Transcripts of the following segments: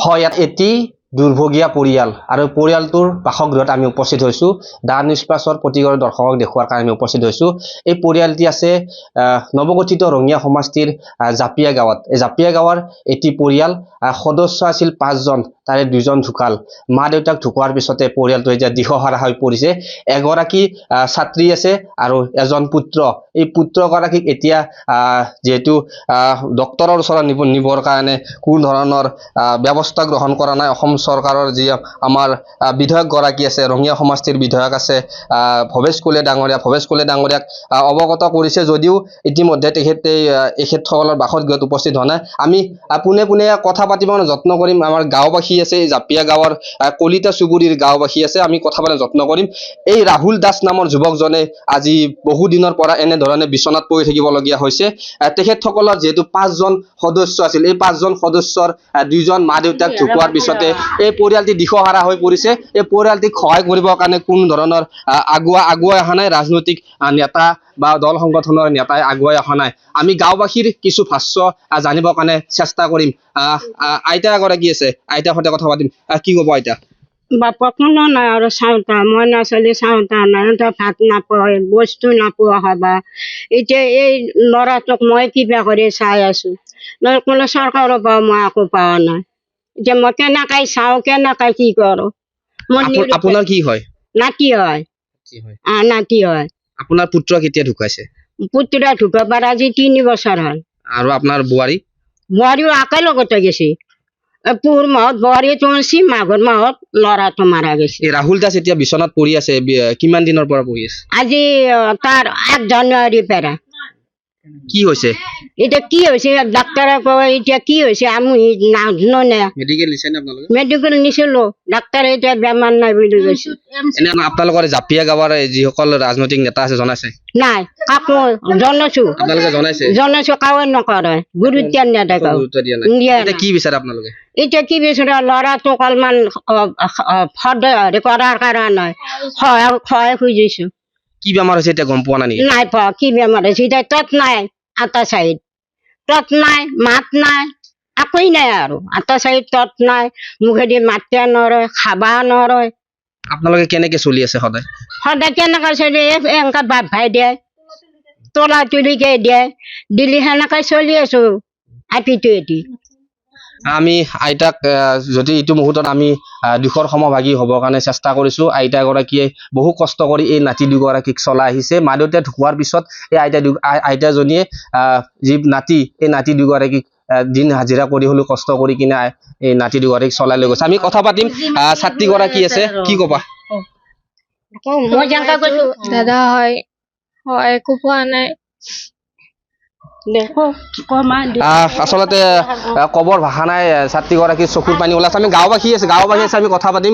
হয় ইয়াত এটি দুৰ্ভগীয়া পৰিয়াল আৰু পৰিয়ালটোৰ বাসগৃহত আমি উপস্থিত হৈছো দা নিউজ প্লাছৰ প্ৰতিগৰাকী দৰ্শকক দেখুৱাৰ কাৰণে আমি উপস্থিত হৈছো এই পৰিয়ালটি আছে নৱগঠিত ৰঙিয়া সমষ্টিৰ জাপিয়া গাঁৱত এই জাপিয়া গাঁৱৰ এটি পৰিয়াল সদস্য আছিল 5 জন তাৰে 2 জন ঢুকাল মা দেউতাক ঢুকোৱাৰ পিছতে পৰিয়ালটো এতিয়া দিশহাৰা হৈ পৰিছে এগৰাকী ছাত্ৰী আছে আৰু এজন পুত্ৰ এই পুত্ৰগৰাকীক এতিয়া যেহেতু ডক্টৰৰ ওচৰত নিবৰ কাৰণে কোন ধৰণৰ ব্যৱস্থা গ্ৰহণ কৰা নাই অসম চৰকাৰৰ যি আমাৰ বিধায়ক গৰাকী আছে ৰঙিয়া সমষ্টিৰ বিধায়ক আছে ভৱেশ কলে ডাঙৰীয়াক অৱগত কৰিছে যদিও ইতিমধ্যে তেখেতসকলৰ বাসগৃহত উপস্থিত হোৱা নাই আমি পোনে কথা পাতিব যত্ন কৰিম আমাৰ গাঁওবাসী আছে জাপিয়া গাঁৱৰ কলিতা চুবুৰীৰ গাঁওবাসী আছে আমি কথা পাতিব যত্ন কৰিম এই ৰাহুল দাস নামৰ যুৱকজনে আজি বহু দিনৰ পৰা এনে ধৰণে বিচনাত পৰি থাকিবলগীয়া হৈছে তেখেতসকলৰ যেহেতু 5 জন সদস্য আছিল এই 5 জন সদস্যৰ 2 জন মা দেউতাক ঢুকোৱাৰ পিছতে এই পৰিয়ালটি দিশহাৰা হৈ পৰিছে এই পৰিয়ালটিক সহায় কৰিবৰ কাৰণে কোনো ধৰণৰ আগুৱাই অহা নাই ৰাজনৈতিক নেতা বা দল সংগঠনৰ নেতাই আগুৱাই অহা নাই আমি গাঁওবাসীৰ কিছু ভাষ্য জানিবৰ কাৰণে চেষ্টা কৰিম আইতা এগৰাকী আছে আইতাৰ সৈতে কথা পাতিম কি ক'ব আইতা বাপক নাই আৰু চাওঁতা মই নাচলি চাওঁতা নাই ভাত নাপায় বস্তু নাপোৱা হবা এতিয়া এই ল'ৰাটোক মই কিবা কৰি চাই আছো কোনো চৰকাৰৰ পৰা মই একো পোৱা নাই এতিয়া মই কেনেকৈ চাওঁ কেনেকৈ কি কৰো আপোনাৰ কি হয় নাতি হয় নাতি হয় আপোনাৰ পুত্ৰ কেতিয়া ঢুকাইছে পুত্ৰ ঢুকাবাৰ আজি 3 বছৰ হ'ল আৰু আপোনাৰ বোৱাৰীও একেলগতে গেছে পুৰ মাহত বোৱাৰী তুলসী মাঘৰ মাহত ল'ৰাটো মাৰা গৈছে ৰাহুল দাস এতিয়া বিচনাত পৰি আছে কিমান দিনৰ পৰা পৰি আছে আজি তাৰ 1 জানুৱাৰীৰ পৰা কি হৈছে এটা কি হৈছে ডাক্তাৰে কয় এতিয়া কি হৈছে আমি নাজানো না মেডিকেল নিছে না আপোনালোকে মেডিকেল নিছিলো ডাক্তাৰে এতিয়া বেমাৰ নাই বুলি কৈছে এনে আপোনালোকৰ জাপিয়া গাঁৱৰ যিসকল ৰাজনৈতিক নেতা আছে জনাইছে নাই কাকো জনাইছো আপোনালোকে জনাইছো কাৱে নকৰে গুৰুত্ব নিদিয়ে এতিয়া কি বিচাৰে আপোনালোকে এতিয়া কি বিচাৰে ল'ৰাটোক অলপমান হেৰি কৰাৰ কাৰণে সহায় খুজিছো কি বেমাৰ হৈছে এতিয়া গম পোৱা নাই নাই পোৱা কি বেমাৰ হৈছে এতিয়া তত নাই আটা চাইড তত নাই মাত নাই একোই নাই আৰু আটা চাইড তত নাই মুখেদি মাতে নৰয় খাবা নৰয় আপোনালোকে কেনেকে চলি আছে সদায় কেনেকে চলি এনেকা বাপ ভাই দিয়ে তোলা তুলিকে দিয়ে দিলি সেনেকে চলি আছো আপিটো এটি আমি আইতাক যদি এইটো মুহূৰ্তত আমি দুখৰ সমভাগী হ'বৰ কাৰণে চেষ্টা কৰিছো আইতা গৰাকীয়ে বহু কষ্ট কৰি এই নাতি দুগৰাকীক চলাই আহিছে মা দেউতা ঢুকোৱাৰ পিছত এই আইতাজনীয়ে যি নাতি এই নাতি দুগৰাকীক দিন হাজিৰা কৰি হলেও কষ্ট কৰি কিনে এই নাতি দুগৰাকীক চলাই লৈ গৈছে আমি কথা পাতিম ছাত্ৰী গৰাকী আছে কি ক'বা দাদা হয় একো পোৱা নাই আচলতে কবৰ ভাষা নাই ছাত্ৰীগৰাকীৰ চকুৰ পানী ওলাইছে আমি গাঁওবাসী আছে আমি কথা পাতিম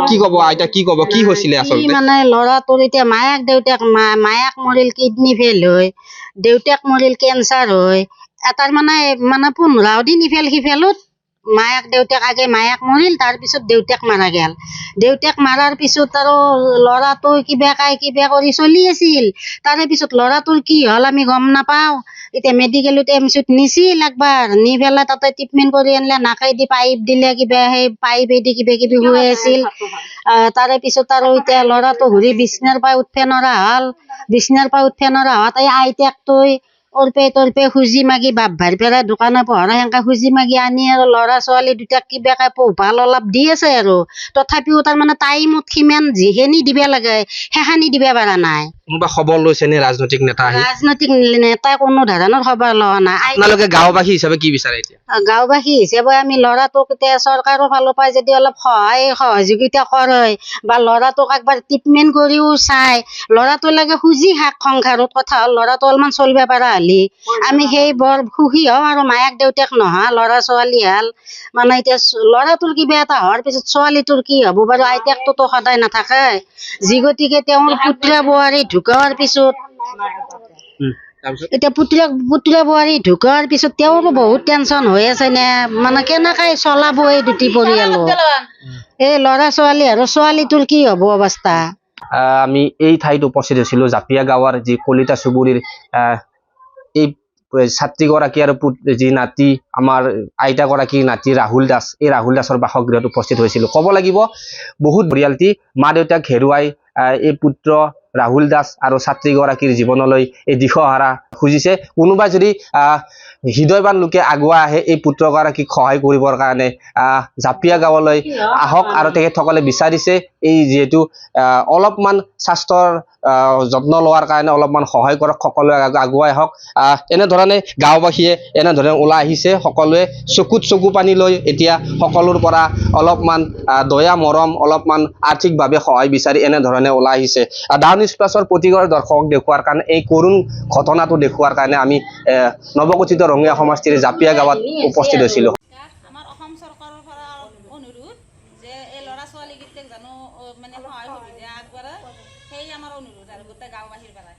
কি ক'ব আইতা কি ক'ব কি হৈছিলে আচলতে মানে ল'ৰাটোৰ এতিয়া মায়াক মৰিল কিডনী ফেইল হয় দেউতাক মৰিল কেঞ্চাৰ হয় এটাৰ মানে 15 দিন ইফেল সিফেলত মায়াক মৰিল তাৰপিছত দেউতাক মাৰা গেল দেউতাক মাৰাৰ পিছত আৰু ল'ৰাটো কিবা কৰি চলি আছিল তাৰে পিছত ল'ৰাটোৰ কি হ'ল আমি গম নাপাওঁ এতিয়া মেডিকেলত এমচত নিছিল একবাৰ নি পেলাই তাতে ট্ৰিটমেণ্ট কৰি আনিলে নাকেদি পাইপ দিলে কিবা সেই পাইপেদি কিবা হৈ আছিল তাৰে পিছত আৰু এতিয়া ল'ৰাটো ঘূৰি বিচনাৰ পৰা উঠিব নোৱাৰা হোৱাত এই আইতাক তই তলপে খুজি মাগি বাপ ভাইৰ পৰা দোকানে পহৰা সেনেকে খুজি মাগি আনি আৰু ল'ৰা ছোৱালী দুটাক কিবাকে পোহপাল অলপ দি আছে আৰু তথাপিও তাৰমানে টাইমত সিমান যিখিনি দিব লাগে সেইখিনি দিব পৰা নাই কোনোবা খবৰ লৈছে নে ৰাজনৈতিক নেতাই কোনো ধৰণৰ খবৰ লোৱা নাই আপোনালোকে গাঁওবাসী হিচাপে কি বিচাৰে এতিয়া গাঁওবাসী হিচাপে আমি ল'ৰাটোক এতিয়া চৰকাৰৰ ফালৰ পৰা যদি অলপ সহযোগিতা কৰে বা ল'ৰাটোক একবাৰ ট্ৰিটমেণ্ট কৰিও চাই ল'ৰাটোৰ লাগে খুজি শাক সংসাৰত কথা হ'ল ল'ৰাটো অলপমান চলিব পৰা হলি আমি সেই বৰ সুখী হওঁ আৰু মায়াক দেউতাক নহা ল'ৰা ছোৱালী হাল মানে এতিয়া ল'ৰাটোৰ কিবা এটা হোৱাৰ পিছত ছোৱালীটোৰ কি হ'ব বাৰু আইতাকটোতো সদায় নাথাকে যি গতিকে তেওঁৰ পুত্ৰ বোৱাৰী ঢুকোৱাৰ পিছত এতিয়া পুত্ৰ বোৱাৰী ঢুকোৱাৰ পিছত তেওঁৰো বহুত টেনচন হৈ আছে নে মানে কেনেকৈ চলাব এই দুটি পৰিয়ালো এই ল'ৰা ছোৱালী আৰু ছোৱালীটোৰ কি হ'ব অৱস্থা আমি এই ঠাইত উপস্থিত হৈছিলো জাপিয়া গাঁৱৰ যি কলিতা চুবুৰীৰ এই ছাত্ৰীগৰাকী আৰু যি নাতি আমাৰ আইতাগৰাকীৰ নাতি ৰাহুল দাস, এই ৰাহুল দাসৰ বাসগৃহত উপস্থিত হৈছিলোঁ। ক'ব লাগিব বহুত পৰিয়ালটি মা দেউতাক হেৰুৱাই এই পুত্ৰ ৰাহুল দাস আৰু ছাত্ৰীগৰাকীৰ জীৱনলৈ এই দিশহাৰা খুজিছে। কোনোবাই যদি হৃদয়বান লোকে আগুৱাই আহে এই পুত্ৰগৰাকীক সহায় কৰিবৰ কাৰণে জাপিয়া গাঁৱলৈ আহক, আৰু তেখেতসকলে বিচাৰিছে এই যিহেতু অলপমান স্বাস্থ্যৰ যত্ন লোৱাৰ কাৰণে অলপমান সহায় কৰক, সকলোৱে আগুৱাই আহক। এনেধৰণে গাঁওবাসীয়ে এনেধৰণে ওলাই আহিছে, সকলোৱে চকুত চকু পানী লৈ এতিয়া সকলোৰ পৰা অলপমান দয়া মৰম, অলপমান আৰ্থিকভাৱে সহায় বিচাৰি এনেধৰণে ওলাই আহিছে। ডাউন নিউজ প্লাছৰ প্ৰতিগৰাকী দৰ্শকক দেখুৱাৰ কাৰণে, এই কৰুণ ঘটনাটো দেখুৱাৰ কাৰণে আমি নৱগঠিত ৰঙীয়া সমষ্টিৰ জাপিয়া গাঁৱত উপস্থিত হৈছিলোঁ। আমাৰ অসম চৰকাৰৰ পৰা অনুৰোধ যে এই ল'ৰা ছোৱালীকেইটাক জানো মানে সহায় সুবিধা আগবঢ়ায়, সেই আমাৰ অনুৰোধ আৰু গোটেই গাঁওবাসীৰ পৰা।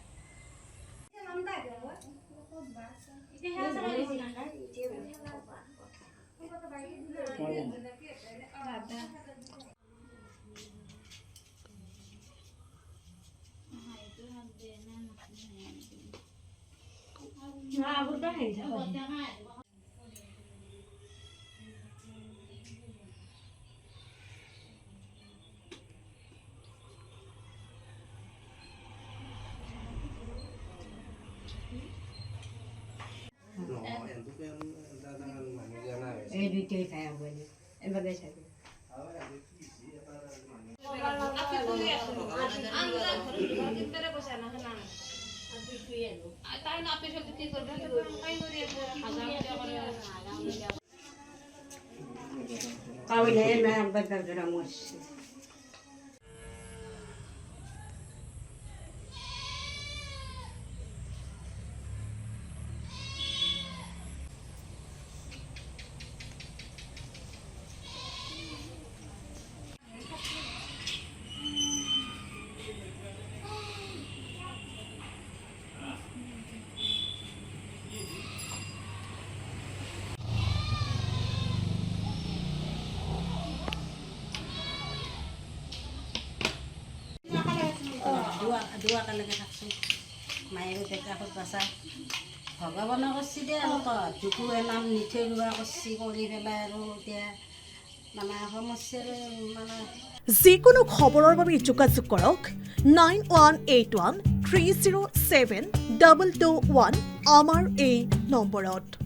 দুৱা একেলগে থাকছোঁ, মায়ে দেউতাকক বাচাই ভগৱানে কৰিছে দে, আৰু যুগুৱে নাম নিথৈ ৰোৱা কৰিছে, কৰি পেলাই আৰু এতিয়া মানে সমস্যাৰ মানে যিকোনো খবৰৰ বাবে যোগাযোগ কৰক 9181 307 221 আমাৰ এই নম্বৰত।